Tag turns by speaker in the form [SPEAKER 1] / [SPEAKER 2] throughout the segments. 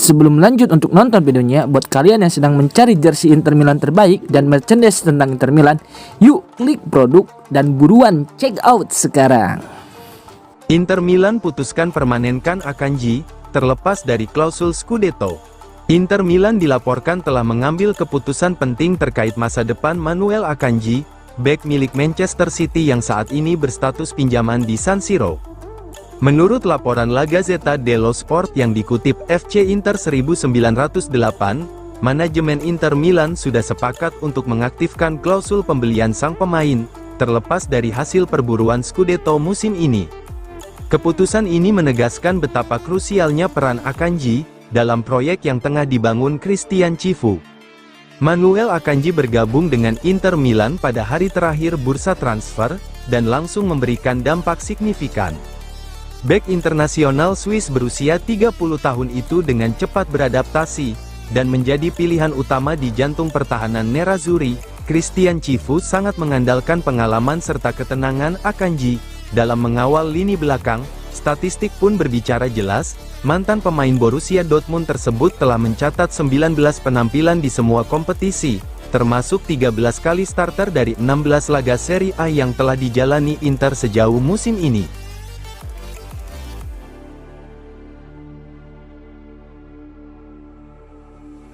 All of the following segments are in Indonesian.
[SPEAKER 1] Sebelum lanjut untuk nonton videonya, buat kalian yang sedang mencari jersey Inter Milan terbaik dan merchandise tentang Inter Milan, yuk klik produk dan buruan check out sekarang.
[SPEAKER 2] Inter Milan putuskan permanenkan Akanji, terlepas dari klausul Scudetto. Inter Milan dilaporkan telah mengambil keputusan penting terkait masa depan Manuel Akanji, bek milik Manchester City yang saat ini berstatus pinjaman di San Siro. Menurut laporan La Gazzetta dello Sport yang dikutip FC Inter 1908, manajemen Inter Milan sudah sepakat untuk mengaktifkan klausul pembelian sang pemain, terlepas dari hasil perburuan Scudetto musim ini. Keputusan ini menegaskan betapa krusialnya peran Akanji dalam proyek yang tengah dibangun Christian Cifu. Manuel Akanji bergabung dengan Inter Milan pada hari terakhir bursa transfer, dan langsung memberikan dampak signifikan. Bek internasional Swiss berusia 30 tahun itu dengan cepat beradaptasi, dan menjadi pilihan utama di jantung pertahanan Nerazzurri. Christian Cifu sangat mengandalkan pengalaman serta ketenangan Akanji dalam mengawal lini belakang. Statistik pun berbicara jelas, mantan pemain Borussia Dortmund tersebut telah mencatat 19 penampilan di semua kompetisi, termasuk 13 kali starter dari 16 laga Serie A yang telah dijalani Inter sejauh musim ini.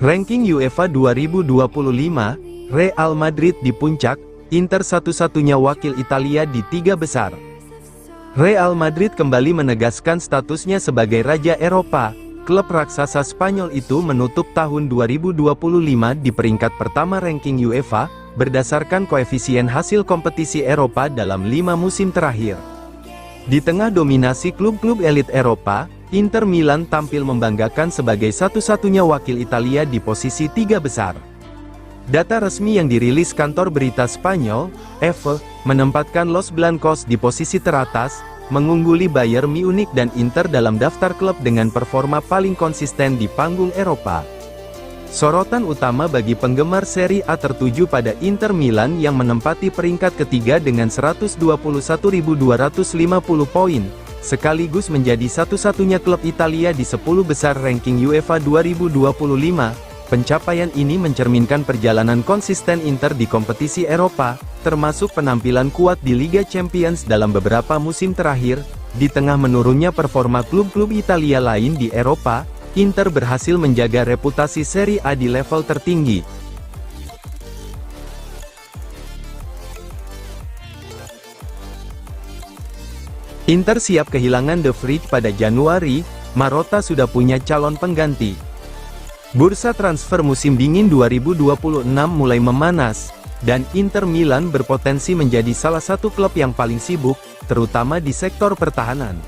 [SPEAKER 2] Ranking UEFA 2025, Real Madrid di puncak, Inter satu-satunya wakil Italia di 3 besar. Real Madrid kembali menegaskan statusnya sebagai Raja Eropa. Klub raksasa Spanyol itu menutup tahun 2025 di peringkat pertama ranking UEFA, berdasarkan koefisien hasil kompetisi Eropa dalam 5 musim terakhir. Di tengah dominasi klub-klub elit Eropa, Inter Milan tampil membanggakan sebagai satu-satunya wakil Italia di posisi 3 besar. Data resmi yang dirilis kantor berita Spanyol, EFE, menempatkan Los Blancos di posisi teratas, mengungguli Bayern Munich dan Inter dalam daftar klub dengan performa paling konsisten di panggung Eropa. Sorotan utama bagi penggemar Serie A tertuju pada Inter Milan yang menempati peringkat ketiga dengan 121.250 poin, sekaligus menjadi satu-satunya klub Italia di 10 besar ranking UEFA 2025. Pencapaian ini mencerminkan perjalanan konsisten Inter di kompetisi Eropa, termasuk penampilan kuat di Liga Champions dalam beberapa musim terakhir. Di tengah menurunnya performa klub-klub Italia lain di Eropa, Inter berhasil menjaga reputasi Serie A di level tertinggi. Inter siap kehilangan De Vrij pada Januari, Marotta sudah punya calon pengganti. Bursa transfer musim dingin 2026 mulai memanas, dan Inter Milan berpotensi menjadi salah satu klub yang paling sibuk, terutama di sektor pertahanan.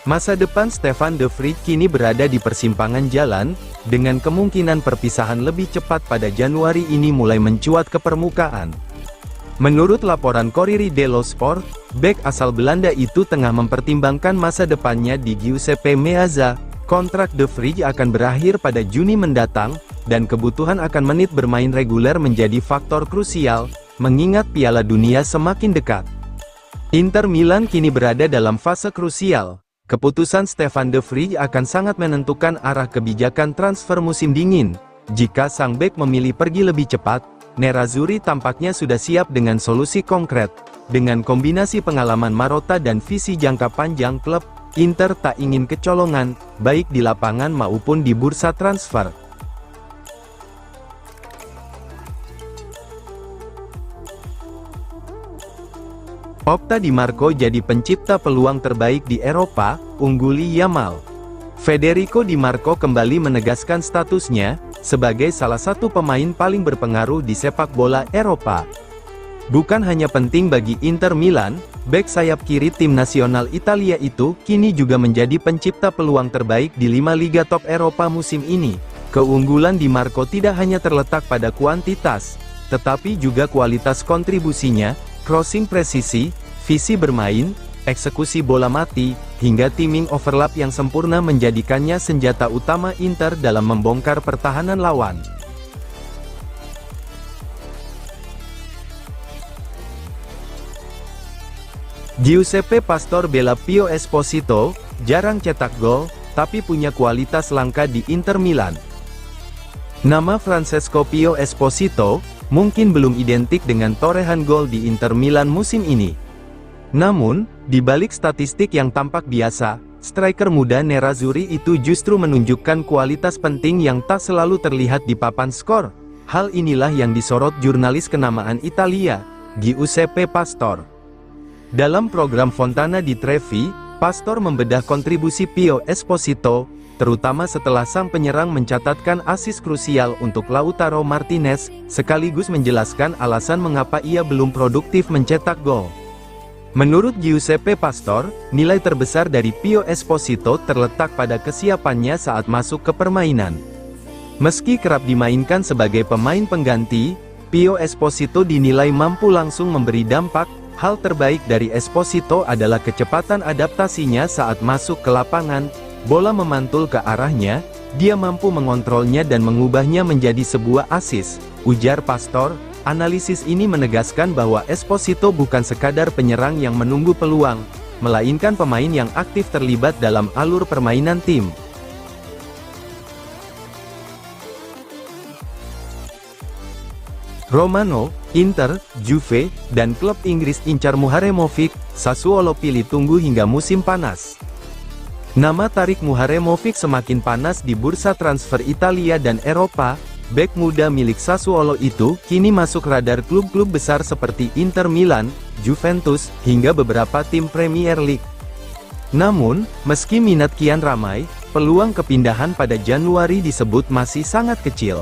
[SPEAKER 2] Masa depan Stefan De Vrij kini berada di persimpangan jalan, dengan kemungkinan perpisahan lebih cepat pada Januari ini mulai mencuat ke permukaan. Menurut laporan Corriere dello Sport, bek asal Belanda itu tengah mempertimbangkan masa depannya di Giuseppe Meazza. Kontrak De Vrij akan berakhir pada Juni mendatang, dan kebutuhan akan menit bermain reguler menjadi faktor krusial, mengingat Piala Dunia semakin dekat. Inter Milan kini berada dalam fase krusial. Keputusan Stefan De Vrij akan sangat menentukan arah kebijakan transfer musim dingin. Jika sang bek memilih pergi lebih cepat, Nerazzurri tampaknya sudah siap dengan solusi konkret. Dengan kombinasi pengalaman Marotta dan visi jangka panjang klub, Inter tak ingin kecolongan, baik di lapangan maupun di bursa transfer. Opta Di Marco jadi pencipta peluang terbaik di Eropa, ungguli Yamal. Federico Di Marco kembali menegaskan statusnya sebagai salah satu pemain paling berpengaruh di sepak bola Eropa. Bukan hanya penting bagi Inter Milan, bek sayap kiri tim nasional Italia itu kini juga menjadi pencipta peluang terbaik di 5 liga top Eropa musim ini. Keunggulan Di Marco tidak hanya terletak pada kuantitas, tetapi juga kualitas kontribusinya, crossing presisi, visi bermain, eksekusi bola mati, hingga timing overlap yang sempurna menjadikannya senjata utama Inter dalam membongkar pertahanan lawan. Giuseppe Pastore bela Pio Esposito, jarang cetak gol, tapi punya kualitas langka di Inter Milan. Nama Francesco Pio Esposito mungkin belum identik dengan torehan gol di Inter Milan musim ini. Namun, di balik statistik yang tampak biasa, striker muda Nerazzurri itu justru menunjukkan kualitas penting yang tak selalu terlihat di papan skor. Hal inilah yang disorot jurnalis kenamaan Italia, Giuseppe Pastore. Dalam program Fontana di Trevi, Pastore membedah kontribusi Pio Esposito, terutama setelah sang penyerang mencatatkan asis krusial untuk Lautaro Martinez, sekaligus menjelaskan alasan mengapa ia belum produktif mencetak gol. Menurut Giuseppe Pastore, nilai terbesar dari Pio Esposito terletak pada kesiapannya saat masuk ke permainan. Meski kerap dimainkan sebagai pemain pengganti, Pio Esposito dinilai mampu langsung memberi dampak. Hal terbaik dari Esposito adalah kecepatan adaptasinya saat masuk ke lapangan. Bola memantul ke arahnya, dia mampu mengontrolnya dan mengubahnya menjadi sebuah asis, ujar Pastore. Analisis ini menegaskan bahwa Esposito bukan sekadar penyerang yang menunggu peluang, melainkan pemain yang aktif terlibat dalam alur permainan tim. Romano, Inter, Juve, dan klub Inggris incar Muharemovic, Sassuolo pilih tunggu hingga musim panas. Nama Tarik Muharemovic semakin panas di bursa transfer Italia dan Eropa. Bek muda milik Sassuolo itu kini masuk radar klub-klub besar seperti Inter Milan, Juventus, hingga beberapa tim Premier League. Namun, meski minat kian ramai, peluang kepindahan pada Januari disebut masih sangat kecil.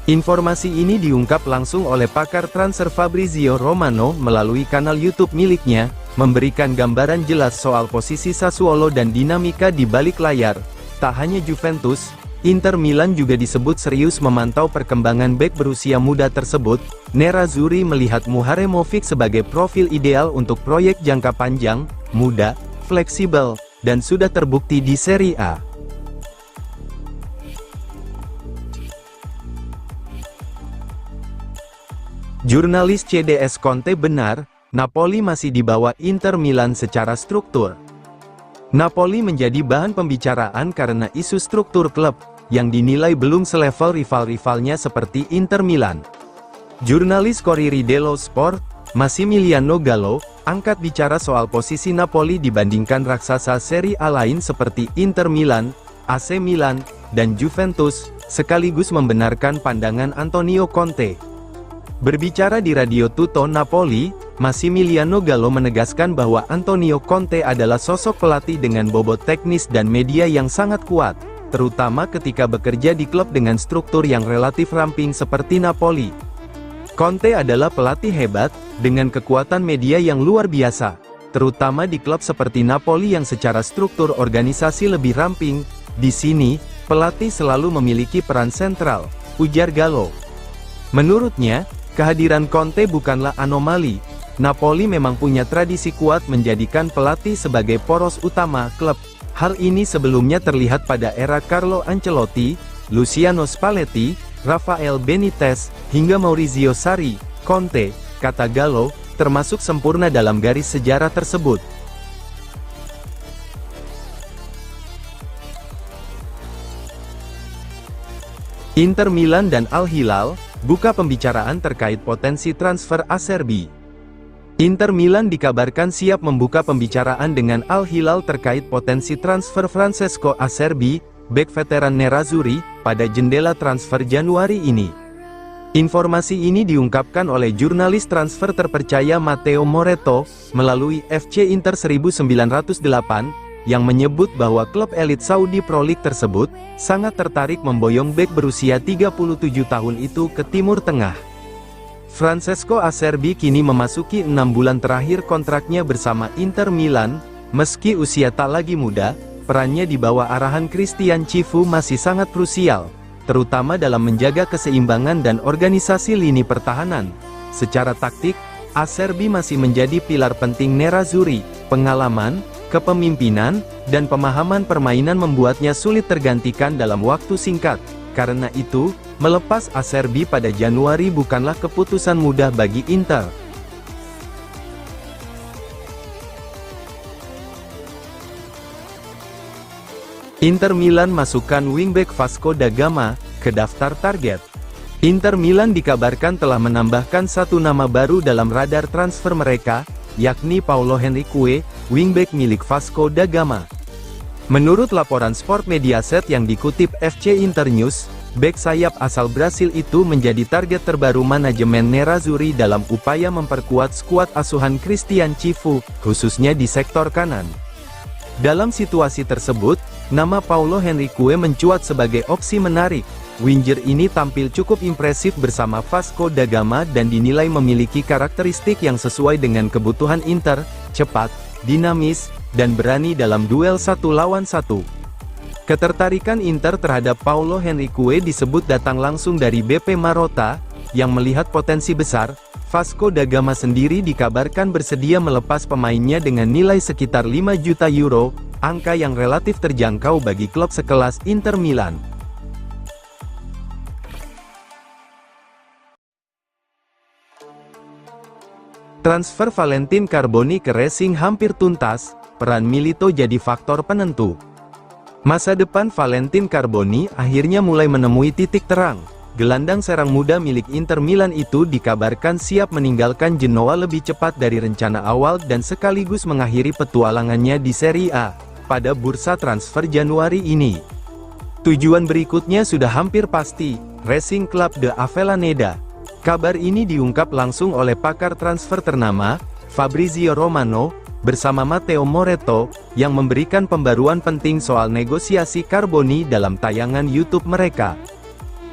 [SPEAKER 2] Informasi ini diungkap langsung oleh pakar transfer Fabrizio Romano melalui kanal YouTube miliknya, memberikan gambaran jelas soal posisi Sassuolo dan dinamika di balik layar. Tak hanya Juventus, Inter Milan juga disebut serius memantau perkembangan bek berusia muda tersebut. Nerazzurri melihat Muharemovic sebagai profil ideal untuk proyek jangka panjang, muda, fleksibel, dan sudah terbukti di Serie A. Jurnalis CDS Conte benar, Napoli masih di bawah Inter Milan secara struktur. Napoli menjadi bahan pembicaraan karena isu struktur klub, yang dinilai belum selevel rival-rivalnya seperti Inter Milan. Jurnalis Corriere dello Sport, Massimiliano Gallo, angkat bicara soal posisi Napoli dibandingkan raksasa Serie A lain seperti Inter Milan, AC Milan, dan Juventus, sekaligus membenarkan pandangan Antonio Conte. Berbicara di Radio Tutto Napoli, Massimiliano Gallo menegaskan bahwa Antonio Conte adalah sosok pelatih dengan bobot teknis dan media yang sangat kuat, terutama ketika bekerja di klub dengan struktur yang relatif ramping seperti Napoli. Conte adalah pelatih hebat, dengan kekuatan media yang luar biasa, terutama di klub seperti Napoli yang secara struktur organisasi lebih ramping. Di sini, pelatih selalu memiliki peran sentral, ujar Gallo. Menurutnya, kehadiran Conte bukanlah anomali. Napoli memang punya tradisi kuat menjadikan pelatih sebagai poros utama klub. Hal ini sebelumnya terlihat pada era Carlo Ancelotti, Luciano Spalletti, Rafael Benitez, hingga Maurizio Sarri. Conte, kata Gallo, termasuk sempurna dalam garis sejarah tersebut. Inter Milan dan Al Hilal buka pembicaraan terkait potensi transfer Acerbi. Inter Milan dikabarkan siap membuka pembicaraan dengan Al Hilal terkait potensi transfer Francesco Acerbi, bek veteran Nerazzurri, pada jendela transfer Januari ini. Informasi ini diungkapkan oleh jurnalis transfer terpercaya Matteo Moretto, melalui FC Inter 1908, yang menyebut bahwa klub elit Saudi Pro League tersebut sangat tertarik memboyong bek berusia 37 tahun itu ke Timur Tengah. Francesco Acerbi kini memasuki 6 bulan terakhir kontraknya bersama Inter Milan. Meski usia tak lagi muda, perannya di bawah arahan Christian Cifu masih sangat krusial, terutama dalam menjaga keseimbangan dan organisasi lini pertahanan. Secara taktik, Acerbi masih menjadi pilar penting Nerazzurri. Pengalaman, kepemimpinan, dan pemahaman permainan membuatnya sulit tergantikan dalam waktu singkat. Karena itu, melepas Acerbi pada Januari bukanlah keputusan mudah bagi Inter. Inter Milan masukkan wingback Vasco da Gama ke daftar target. Inter Milan dikabarkan telah menambahkan satu nama baru dalam radar transfer mereka, yakni Paulo Henrique, wingback milik Vasco da Gama. Menurut laporan Sport Mediaset yang dikutip FC Internews, bek sayap asal Brasil itu menjadi target terbaru manajemen Nerazzurri dalam upaya memperkuat skuad asuhan Christian Cifu, khususnya di sektor kanan. Dalam situasi tersebut, nama Paulo Henrique mencuat sebagai opsi menarik. Winger ini tampil cukup impresif bersama Vasco da Gama dan dinilai memiliki karakteristik yang sesuai dengan kebutuhan Inter, cepat, dinamis, dan berani dalam duel 1 lawan 1. Ketertarikan Inter terhadap Paulo Henrique disebut datang langsung dari BP Marotta, yang melihat potensi besar. Vasco da Gama sendiri dikabarkan bersedia melepas pemainnya dengan nilai sekitar 5 juta euro, angka yang relatif terjangkau bagi klub sekelas Inter Milan. Transfer Valentin Carboni ke Racing hampir tuntas, peran Milito jadi faktor penentu. Masa depan Valentin Carboni akhirnya mulai menemui titik terang. Gelandang serang muda milik Inter Milan itu dikabarkan siap meninggalkan Genoa lebih cepat dari rencana awal dan sekaligus mengakhiri petualangannya di Serie A pada bursa transfer Januari ini. Tujuan berikutnya sudah hampir pasti, Racing Club de Avellaneda. Kabar ini diungkap langsung oleh pakar transfer ternama, Fabrizio Romano, bersama Matteo Moretto, yang memberikan pembaruan penting soal negosiasi Carboni dalam tayangan YouTube mereka.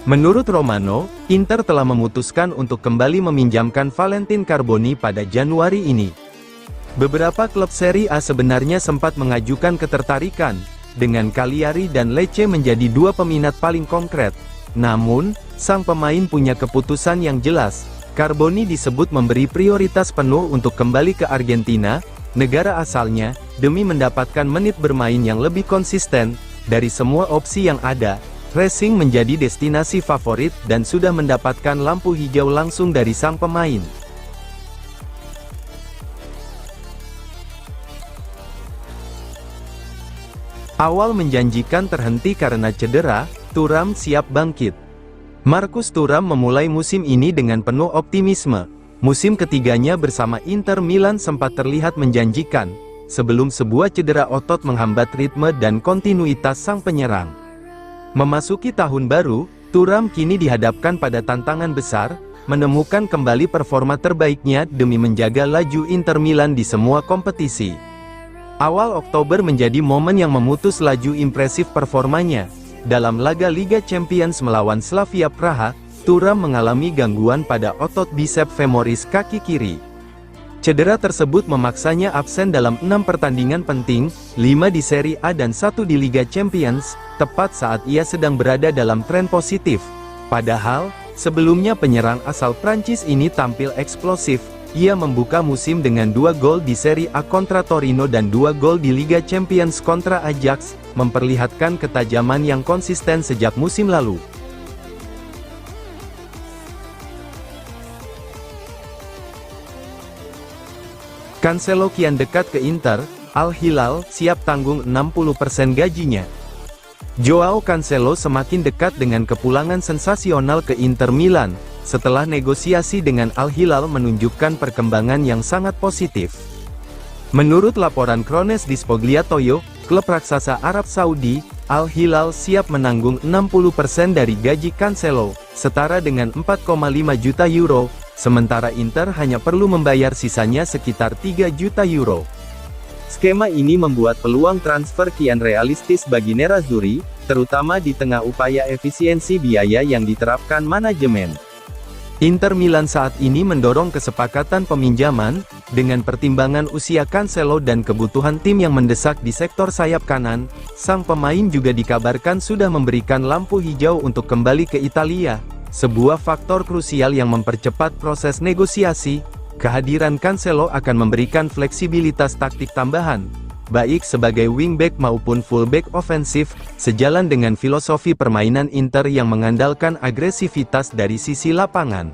[SPEAKER 2] Menurut Romano, Inter telah memutuskan untuk kembali meminjamkan Valentin Carboni pada Januari ini. Beberapa klub Serie A sebenarnya sempat mengajukan ketertarikan, dengan Cagliari dan Lecce menjadi dua peminat paling konkret. Namun, sang pemain punya keputusan yang jelas. Carboni disebut memberi prioritas penuh untuk kembali ke Argentina, negara asalnya, demi mendapatkan menit bermain yang lebih konsisten. Dari semua opsi yang ada, Racing menjadi destinasi favorit dan sudah mendapatkan lampu hijau langsung dari sang pemain. Awal menjanjikan terhenti karena cedera, Thuram siap bangkit. Marcus Thuram memulai musim ini dengan penuh optimisme. Musim ketiganya bersama Inter Milan sempat terlihat menjanjikan, sebelum sebuah cedera otot menghambat ritme dan kontinuitas sang penyerang. Memasuki tahun baru, Thuram kini dihadapkan pada tantangan besar, menemukan kembali performa terbaiknya demi menjaga laju Inter Milan di semua kompetisi. Awal Oktober menjadi momen yang memutus laju impresif performanya. Dalam laga Liga Champions melawan Slavia Praha, Thuram mengalami gangguan pada otot bicep femoris kaki kiri. Cedera tersebut memaksanya absen dalam 6 pertandingan penting, 5 di Serie A dan 1 di Liga Champions, tepat saat ia sedang berada dalam tren positif. Padahal, sebelumnya penyerang asal Prancis ini tampil eksplosif. Ia membuka musim dengan 2 gol di Serie A kontra Torino dan 2 gol di Liga Champions kontra Ajax, memperlihatkan ketajaman yang konsisten sejak musim lalu. Cancelo kian dekat ke Inter, Al Hilal siap tanggung 60% gajinya. Joao Cancelo semakin dekat dengan kepulangan sensasional ke Inter Milan, setelah negosiasi dengan Al Hilal menunjukkan perkembangan yang sangat positif. Menurut laporan Krones di Spogliatoio, klub raksasa Arab Saudi, Al Hilal siap menanggung 60% dari gaji Cancelo, setara dengan 4,5 juta euro, sementara Inter hanya perlu membayar sisanya sekitar 3 juta euro. Skema ini membuat peluang transfer kian realistis bagi Nerazzurri, terutama di tengah upaya efisiensi biaya yang diterapkan manajemen. Inter Milan saat ini mendorong kesepakatan peminjaman, dengan pertimbangan usia Cancelo dan kebutuhan tim yang mendesak di sektor sayap kanan. Sang pemain juga dikabarkan sudah memberikan lampu hijau untuk kembali ke Italia, sebuah faktor krusial yang mempercepat proses negosiasi. Kehadiran Cancelo akan memberikan fleksibilitas taktik tambahan, baik sebagai wingback maupun fullback ofensif, sejalan dengan filosofi permainan Inter yang mengandalkan agresivitas dari sisi lapangan.